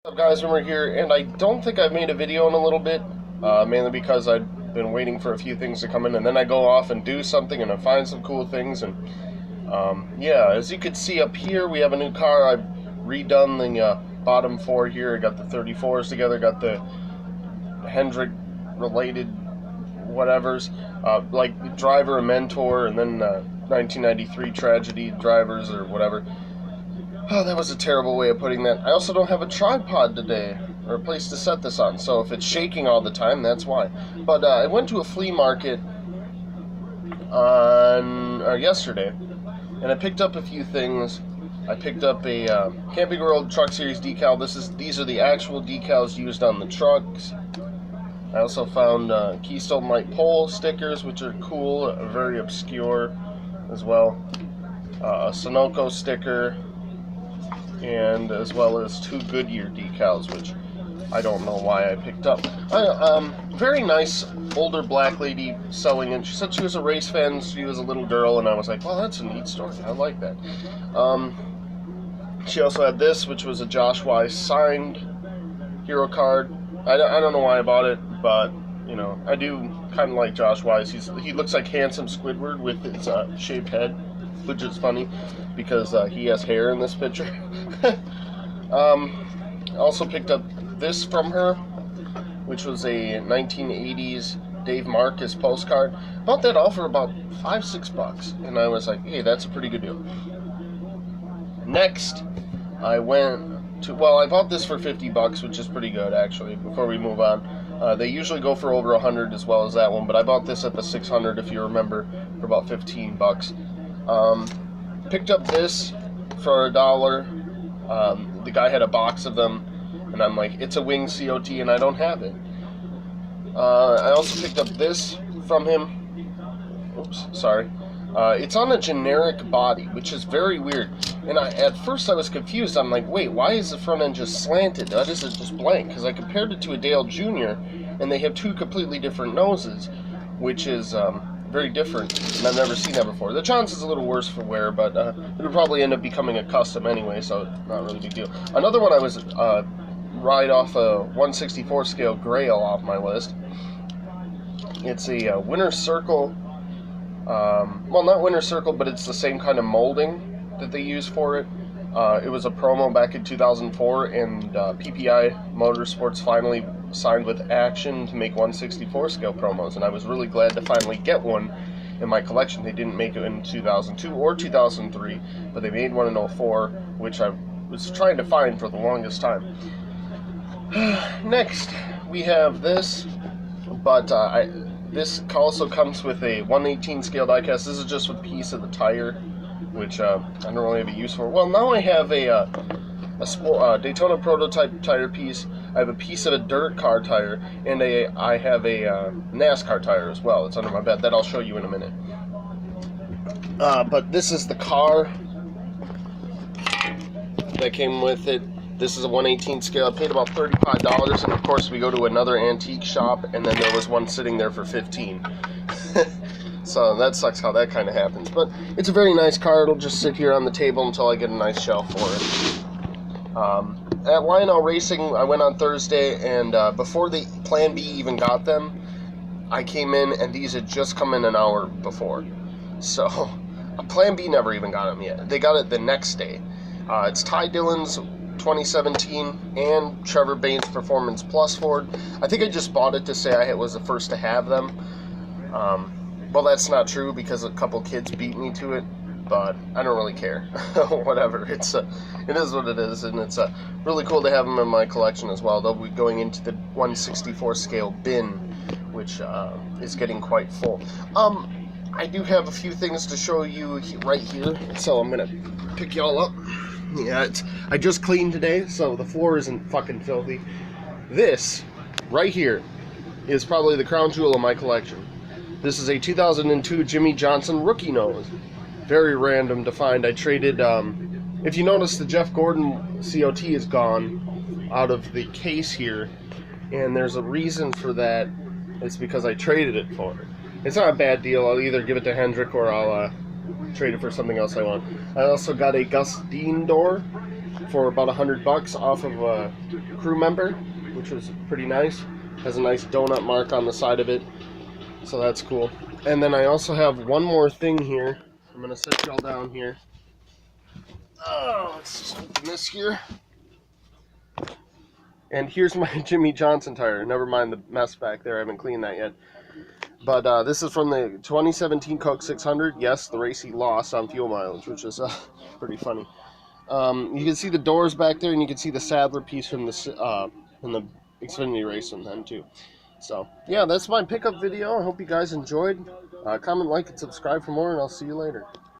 What's up guys, Rimmer here, and I don't think I've made a video in a little bit, mainly because I've been waiting for a few things to come in, and then I go off and do something, and I find some cool things, and yeah, as you can see up here, we have a new car. I've redone the bottom four here. I got the 34s together, got the Hendrick related whatevers, like driver and mentor, and then 1993 tragedy drivers or whatever. Oh, that was a terrible way of putting that. I also don't have a tripod today, or a place to set this on, so if it's shaking all the time, that's why. But I went to a flea market on yesterday, and I picked up a few things. I picked up a Camping World Truck Series decal. These are the actual decals used on the trucks. I also found Keystone Light Pole stickers, which are cool, very obscure as well. A Sunoco sticker, and as well as two Goodyear decals, which I don't know why I picked up. Very nice older black lady selling it. She said she was a race fan. She was a little girl, and I was like, well, that's a neat story. I like that. She also had this, which was a Josh Wise signed hero card. I don't know why I bought it, but you know, I do kind of like Josh Wise. He looks like handsome Squidward with his shaved head, which is funny because he has hair in this picture. I also picked up this from her, which was a 1980s Dave Marcus postcard. Bought that all for about $5-6, and I was like, hey, that's a pretty good deal. Next, I went to, well, I bought this for $50, which is pretty good actually. Before we move on, they usually go for over $100 as well as that one, but I bought this at the 600, if you remember, for about $15. Picked up this for $1. The guy had a box of them, and I'm like, it's a wing COT, and I don't have it. I also picked up this from him. Oops, sorry. It's on a generic body, which is very weird. And at first I was confused. I'm like, wait, why is the front end just slanted? That isn't just blank, because I compared it to a Dale Jr., and they have two completely different noses, which is very different, and I've never seen that before. The Chance is a little worse for wear, but it'll probably end up becoming a custom anyway, so not really a big deal. Another one I was right off a 1/64 scale Grail off my list. It's a Winter Circle, well, not Winter Circle, but it's the same kind of molding that they use for it. It was a promo back in 2004, and PPI Motorsports finally signed with Action to make 1/64 scale promos, and I was really glad to finally get one in my collection. They didn't make it in 2002 or 2003, but they made one in 04, which I was trying to find for the longest time. Next, we have this, but this also comes with a 1/18 scale diecast. This is just with a piece of the tire, which I don't really have a use for. Well, now I have a Daytona prototype tire piece. I have a piece of a dirt car tire, and I have a NASCAR tire as well. It's under my bed. That I'll show you in a minute. But this is the car that came with it. This is a 1/18 scale. I paid about $35, and of course we go to another antique shop, and then there was one sitting there for $15. So that sucks how that kind of happens. But it's a very nice car. It'll just sit here on the table until I get a nice shelf for it. At Lionel Racing, I went on Thursday, and before the Plan B even got them, I came in, and these had just come in an hour before. So Plan B never even got them yet. They got it the next day. It's Ty Dillon's 2017 and Trevor Bain's Performance Plus Ford. I think I just bought it to say I was the first to have them. Well, that's not true because a couple kids beat me to it, but I don't really care. Whatever, it is what it is, and it's really cool to have them in my collection as well. They'll be going into the 1/64 scale bin, which is getting quite full. I do have a few things to show you right here, so I'm gonna pick y'all up. Yeah, I just cleaned today, so the floor isn't fucking filthy. This right here is probably the crown jewel of my collection. This is a 2002 Jimmy Johnson rookie nose. Very random to find. I traded, if you notice, the Jeff Gordon COT is gone out of the case here, and there's a reason for that. It's because I traded it for it. It's not a bad deal. I'll either give it to Hendrick or I'll trade it for something else I want. I also got a Gus Dean door for about $100 off of a crew member, which was pretty nice. Has a nice donut mark on the side of it, so that's cool. And then I also have one more thing here. I'm gonna set y'all down here. Oh, let's just open this here. And here's my Jimmy Johnson tire. Never mind the mess back there. I haven't cleaned that yet. But this is from the 2017 Coke 600. Yes, the race he lost on fuel mileage, which is pretty funny. You can see the doors back there, and you can see the Sadler piece from the Xfinity race from them too. So yeah, that's my pickup video. I hope you guys enjoyed. Comment, like, and subscribe for more, and I'll see you later.